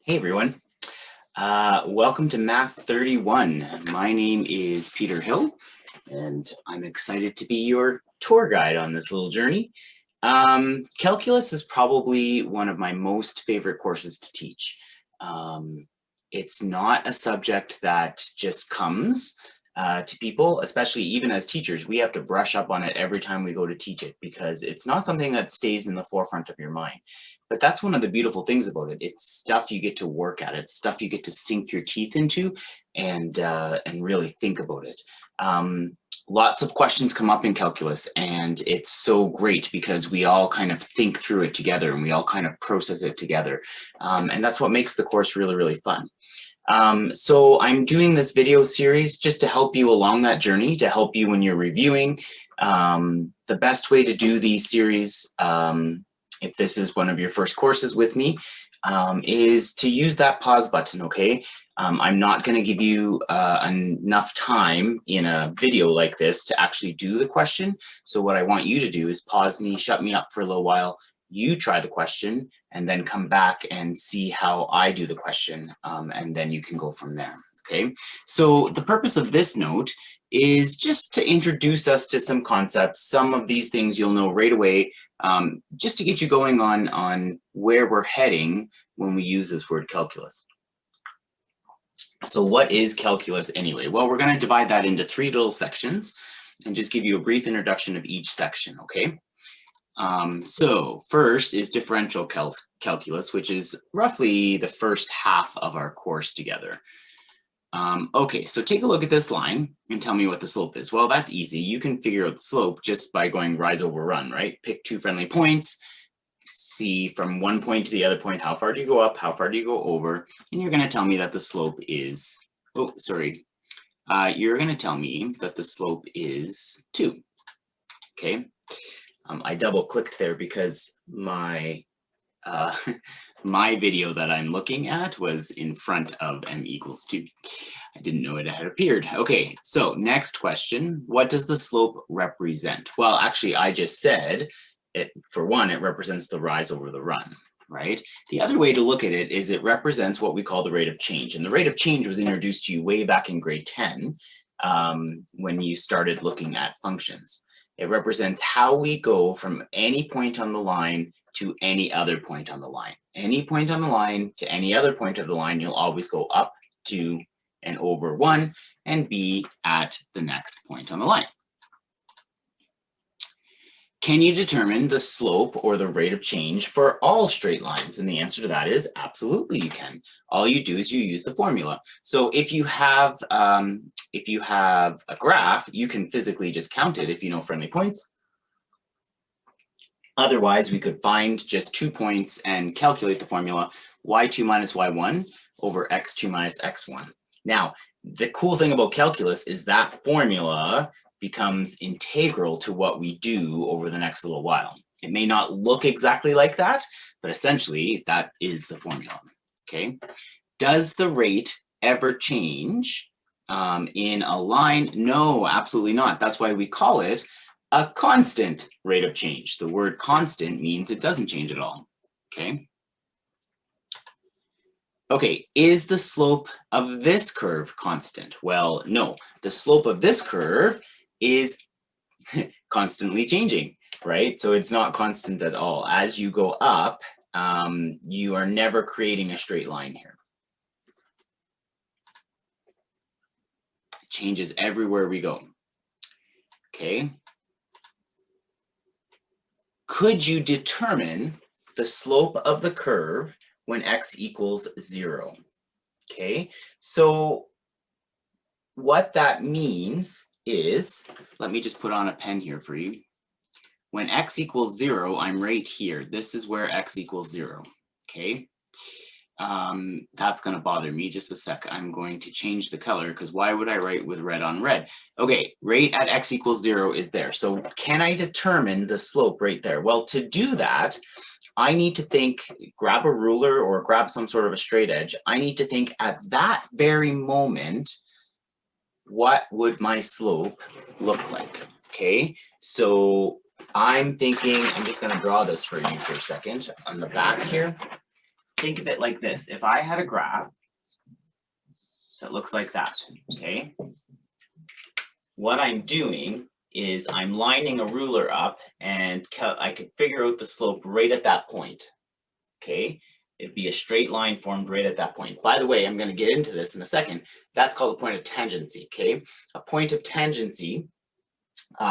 Hey everyone, welcome to Math 31. My name is Peter Hill and I'm excited to be your tour guide on this little journey. Calculus is probably one of my most favorite courses to teach. It's not a subject that just comes to people, especially even as teachers. We have to brush up on it every time we go to teach it because it's not something that stays in the forefront of your mind. But that's one of the beautiful things about it. It's stuff you get to work at. It's stuff you get to sink your teeth into and really think about it. Lots of questions come up in calculus, and it's so great because we all kind of think through it together and we all kind of process it together. And that's what makes the course really, really fun. So I'm doing this video series just to help you along that journey, to help you when you're reviewing. The best way to do these series, if this is one of your first courses with me, is to use that pause button, okay? I'm not going to give you enough time in a video like this to actually do the question. So what I want you to do is pause me, shut me up for a little while, you try the question, and then come back and see how I do the question, and then you can go from there, okay? So the purpose of this note is just to introduce us to some concepts. Some of these things you'll know right away, just to get you going on where we're heading when we use this word calculus. So what is calculus anyway? Well, we're going to divide that into three little sections and just give you a brief introduction of each section, okay? So first is differential calculus, which is roughly the first half of our course together. Okay, so take a look at this line and tell me what the slope is. Well, that's easy. You can figure out the slope just by going rise over run, right? Pick two friendly points, see from one point to the other point, how far do you go up, how far do you go over, and you're going to tell me that the slope is, you're going to tell me that the slope is 2, okay? I double clicked there because my my video that I'm looking at was in front of m equals 2. I didn't know it had appeared. Okay, so next question, what does the slope represent? Well, actually, I just said, for one, it represents the rise over the run, right? The other way to look at it is it represents what we call the rate of change. And the rate of change was introduced to you way back in grade 10 when you started looking at functions. It represents how we go from any point on the line to any other point on the line. Any point on the line to any other point of the line, you'll always go up, to, and over 1, and be at the next point on the line. Can you determine the slope or the rate of change for all straight lines? And the answer to that is absolutely you can. All you do is you use the formula. So if you have a graph, you can physically just count it if you know friendly points. Otherwise, we could find just 2 points and calculate the formula y2 minus y1 over x2 minus x1. Now, the cool thing about calculus is that formula becomes integral to what we do over the next little while. It may not look exactly like that, but essentially that is the formula, okay? Does the rate ever change in a line? No, absolutely not. That's why we call it a constant rate of change. The word constant means it doesn't change at all, okay? Okay, is the slope of this curve constant? Well, no. The slope of this curve is constantly changing, right? So it's not constant at all. As you go up, you are never creating a straight line here. It changes everywhere we go, okay? Could you determine the slope of the curve when x equals 0? Okay, so what that means is, let me just put on a pen here for you. When x equals 0, I'm right here. This is where x equals 0, okay? That's going to bother me. Just a sec. I'm going to change the color because why would I write with red on red? Okay, right at x equals 0 is there. So can I determine the slope right there? Well, to do that, I need to think, grab a ruler or grab some sort of a straight edge. I need to think at that very moment, what would my slope look like? Okay, so I'm thinking, I'm just going to draw this for you for a second on the back here. think of it like this. If I had a graph that looks like that, okay? What I'm doing is I'm lining a ruler up and I could figure out the slope right at that point, okay? It'd be a straight line formed right at that point. By the way, I'm going to get into this in a second. That's called a point of tangency, okay? A point of tangency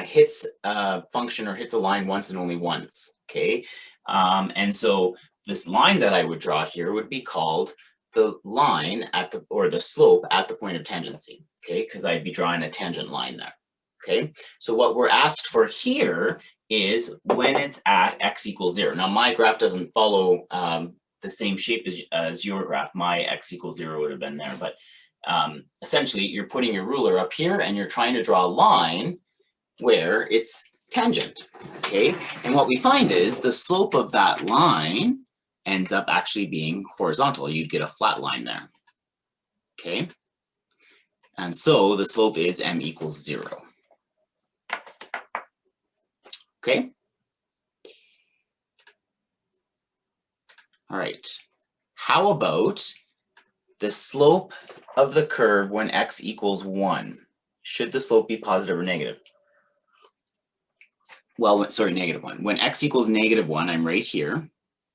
hits a function or hits a line once and only once, okay? And so this line that I would draw here would be called the line at the, or the slope at the point of tangency, okay? Because I'd be drawing a tangent line there, okay? So what we're asked for here is when it's at x equals 0. Now my graph doesn't follow the same shape as your graph. My x equals 0 would have been there, but essentially you're putting your ruler up here and you're trying to draw a line where it's tangent, okay? And what we find is the slope of that line ends up actually being horizontal. You'd get a flat line there, okay? And so the slope is m equals 0, okay? All right, how about the slope of the curve when x equals 1? Should the slope be positive or negative? Well, sorry, negative 1. When x equals negative 1, I'm right here,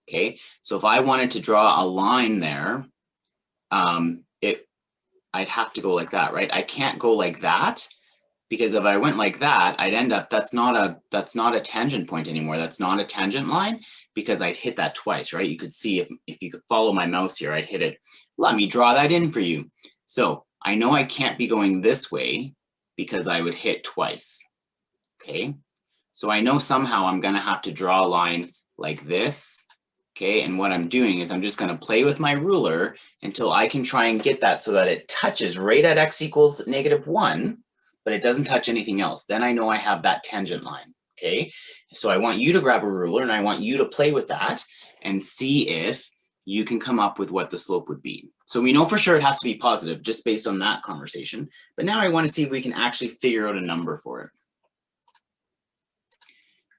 okay? So if I wanted to draw a line there, I'd have to go like that, right? I can't go like that, because if I went like that, I'd end up, that's not a tangent point anymore. That's not a tangent line, because I'd hit that twice, right? You could see if you could follow my mouse here, I'd hit it. Let me draw that in for you. So I know I can't be going this way because I would hit twice, okay? So I know somehow I'm gonna have to draw a line like this, okay? And what I'm doing is I'm just gonna play with my ruler until I can try and get that so that it touches right at x equals negative 1, but it doesn't touch anything else. Then I know I have that tangent line, okay? So I want you to grab a ruler and I want you to play with that and see if you can come up with what the slope would be. So we know for sure it has to be positive just based on that conversation, but now I want to see if we can actually figure out a number for it.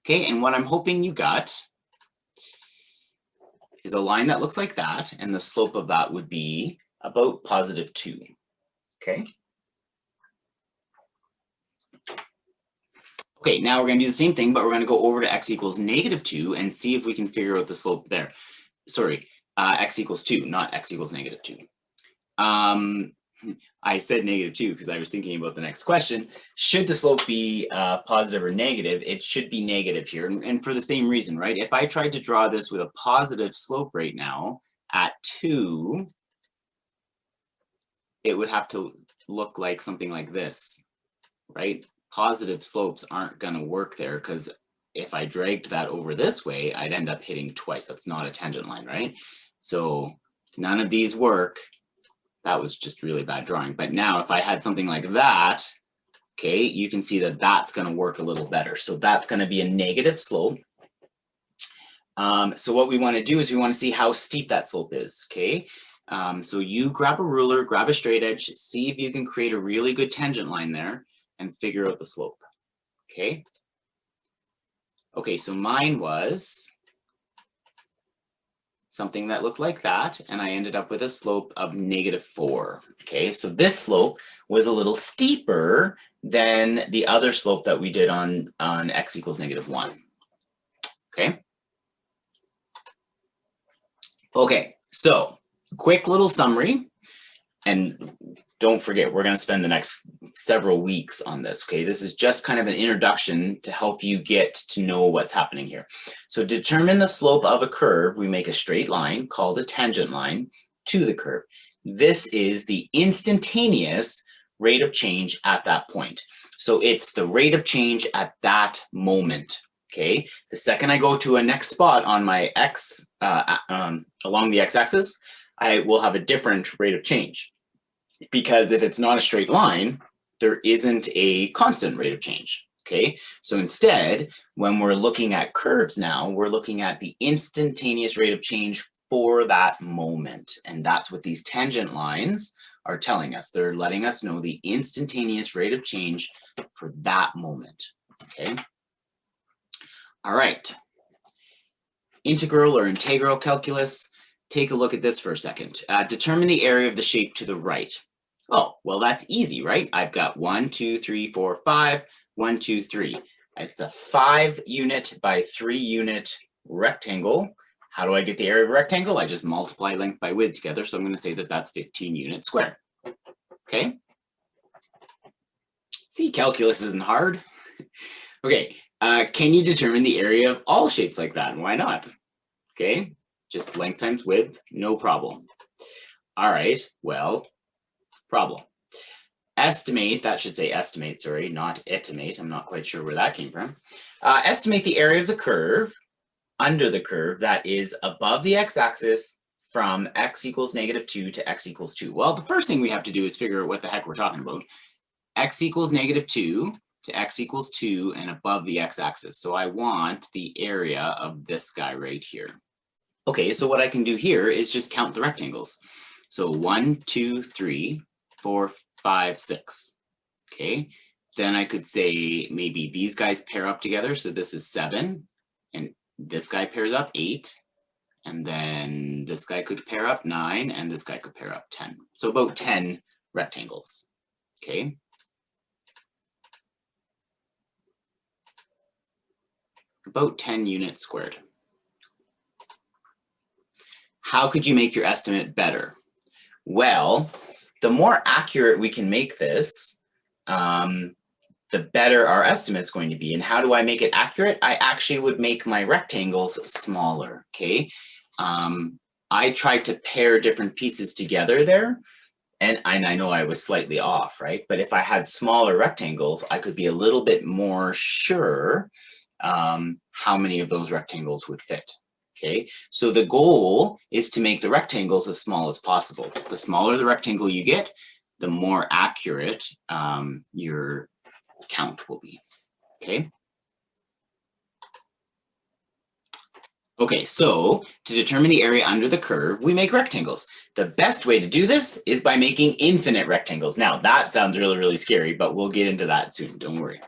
Okay, and what I'm hoping you got is a line that looks like that, and the slope of that would be about positive 2, okay? Okay, now we're gonna do the same thing, but we're gonna go over to x equals negative 2 and see if we can figure out the slope there. Sorry, x equals 2, not x equals negative 2. I said negative 2 because I was thinking about the next question. Should the slope be positive or negative? It should be negative here, and for the same reason, right? If I tried to draw this with a positive slope right now at 2, it would have to look like something like this, right? Positive slopes aren't going to work there because if I dragged that over this way, I'd end up hitting twice. That's not a tangent line, right? So none of these work. That was just really bad drawing. But now if I had something like that, okay, you can see that that's going to work a little better. So that's going to be a negative slope. So what we want to do is we want to see how steep that slope is, okay? So you grab a ruler, grab a straight edge, see if you can create a really good tangent line there and figure out the slope, okay? Okay, so mine was something that looked like that, and I ended up with a slope of negative 4, okay? So this slope was a little steeper than the other slope that we did on x equals negative 1, okay? Okay, so quick little summary, and don't forget, we're going to spend the next several weeks on this, okay? This is just kind of an introduction to help you get to know what's happening here. So determine the slope of a curve. We make a straight line called a tangent line to the curve. This is the instantaneous rate of change at that point. So it's the rate of change at that moment, okay? The second I go to a next spot on my x, along the x-axis, I will have a different rate of change. Because if it's not a straight line, there isn't a constant rate of change, okay? So instead, when we're looking at curves now, we're looking at the instantaneous rate of change for that moment. And that's what these tangent lines are telling us. They're letting us know the instantaneous rate of change for that moment, okay? All right. Integral or integral calculus take a look at this for a second. Determine the area of the shape to the right. Oh, well, that's easy, right? I've got 1, 2, 3, 4, 5, 1, 2, 3. It's a 5 unit by 3 unit rectangle. How do I get the area of a rectangle? I just multiply length by width together. So I'm going to say that that's 15 units squared. Okay. See, calculus isn't hard. Okay. Can you determine the area of all shapes like that? And why not? Okay. Just length times width, no problem. All right. Well, problem. Estimate, that should say estimate, sorry, not estimate. I'm not quite sure where that came from. Estimate the area of the curve under the curve that is above the x-axis from x equals -2 to x equals 2. Well, the first thing we have to do is figure out what the heck we're talking about. X equals -2 to x equals 2 and above the x-axis. So I want the area of this guy right here. Okay, so what I can do here is just count the rectangles. So 1, 2, 3, 4, 5, 6. Okay, then I could say maybe these guys pair up together. So this is 7, and this guy pairs up 8, and then this guy could pair up 9, and this guy could pair up 10. So about 10 rectangles. Okay. About 10 units squared. How could you make your estimate better? Well, the more accurate we can make this, the better our estimate's going to be. And how do I make it accurate? I actually would make my rectangles smaller, okay? I tried to pair different pieces together there, and I know I was slightly off, right? But if I had smaller rectangles, I could be a little bit more sure how many of those rectangles would fit. Okay, so the goal is to make the rectangles as small as possible. The smaller the rectangle you get, the more accurate your count will be. Okay. Okay, so to determine the area under the curve, we make rectangles. The best way to do this is by making infinite rectangles. Now, that sounds really, really scary, but we'll get into that soon. Don't worry.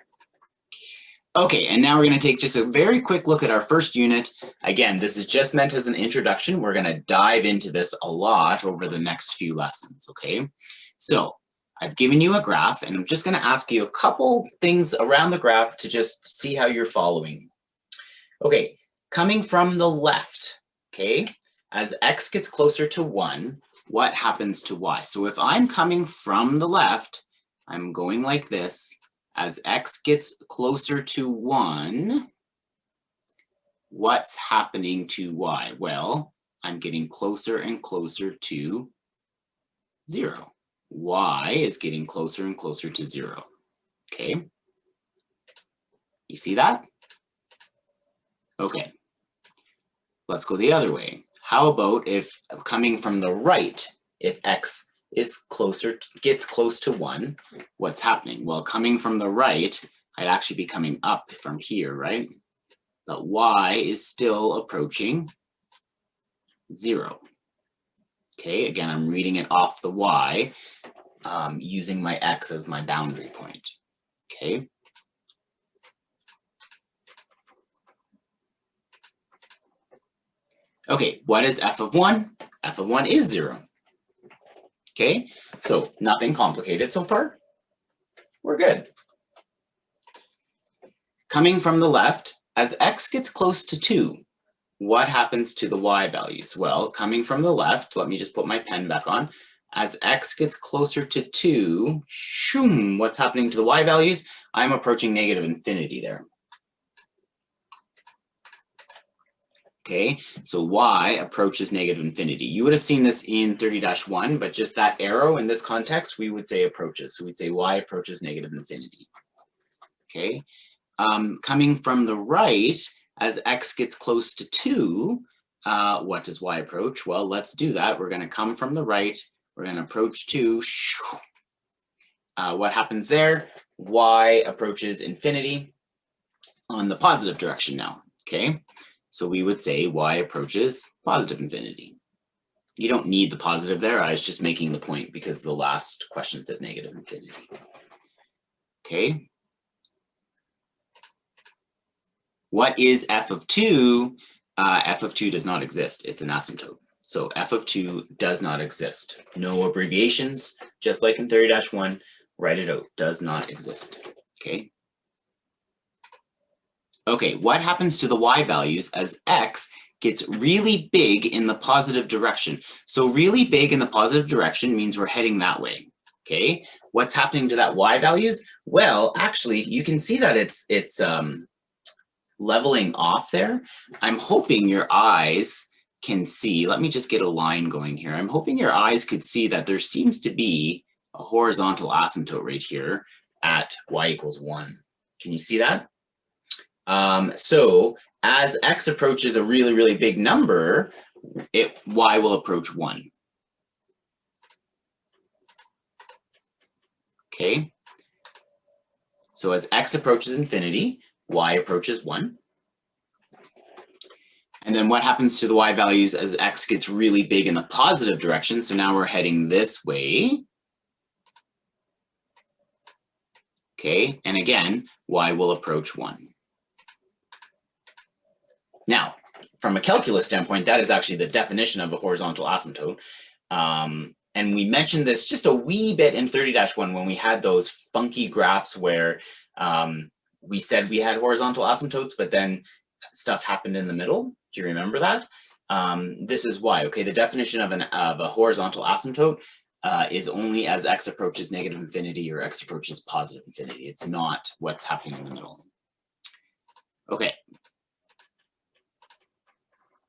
Okay, and now we're going to take just a very quick look at our first unit. Again, this is just meant as an introduction. We're going to dive into this a lot over the next few lessons, okay? So I've given you a graph, and I'm just going to ask you a couple things around the graph to just see how you're following. Okay, coming from the left, okay, as x gets closer to 1, what happens to y? So if I'm coming from the left, I'm going like this. As x gets closer to 1, what's happening to y? Well, I'm getting closer and closer to 0. Y is getting closer and closer to 0. Okay. You see that? Okay. Let's go the other way. How about if coming from the right, if x is gets close to 1, what's happening? Well, coming from the right, I'd actually be coming up from here, right? But y is still approaching 0. Okay, again, I'm reading it off the y, using my x as my boundary point. Okay. Okay, what is f of 1? F of 1 is 0. Okay, so nothing complicated so far. We're good. Coming from the left, as x gets close to 2, what happens to the y values? Well, coming from the left, let me just put my pen back on. As x gets closer to 2, shoom, what's happening to the y values? I'm approaching negative infinity there. Okay, so y approaches negative infinity. You would have seen this in 30-1, but just that arrow in this context, we would say approaches. So we'd say y approaches negative infinity. Okay, coming from the right, as x gets close to 2, what does y approach? Well, let's do that. We're going to come from the right. We're going to approach 2. What happens there? Y approaches infinity on the positive direction now. Okay. So we would say y approaches positive infinity. You don't need the positive there. I was just making the point because the last question said negative infinity. Okay. What is f of 2? F of 2 does not exist. It's an asymptote. So f of 2 does not exist. No abbreviations, just like in 30-1, write it out, does not exist, okay? Okay, what happens to the y values as x gets really big in the positive direction? So really big in the positive direction means we're heading that way, okay? What's happening to that y values? Well, actually, you can see that it's leveling off there. I'm hoping your eyes can see, let me just get a line going here. I'm hoping your eyes could see that there seems to be a horizontal asymptote right here at y equals 1. Can you see that? So as x approaches a really, really big number, y will approach 1. Okay? So as x approaches infinity, y approaches 1. And then what happens to the y values as x gets really big in the positive direction? So now we're heading this way. Okay, and again, y will approach 1. Now, from a calculus standpoint, that is actually the definition of a horizontal asymptote. And we mentioned this just a wee bit in 30-1 when we had those funky graphs where we said we had horizontal asymptotes, but then stuff happened in the middle. Do you remember that? This is why, okay, the definition of a horizontal asymptote is only as x approaches negative infinity or x approaches positive infinity. It's not what's happening in the middle. Okay.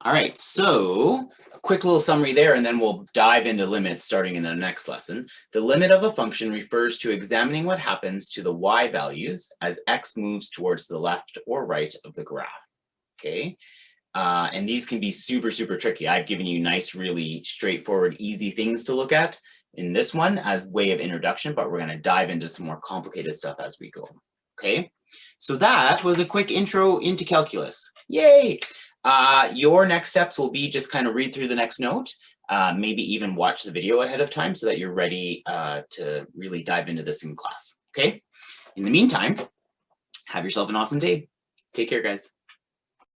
All right, so a quick little summary there, and then we'll dive into limits starting in the next lesson. The limit of a function refers to examining what happens to the y values as x moves towards the left or right of the graph, okay? And these can be super, super tricky. I've given you nice, really straightforward, easy things to look at in this one as way of introduction, but we're gonna dive into some more complicated stuff as we go, okay? So that was a quick intro into calculus. Yay! Your next steps will be just kind of read through the next note, maybe even watch the video ahead of time so that you're ready to really dive into this in class, okay? In the meantime, have yourself an awesome day. Take care, guys.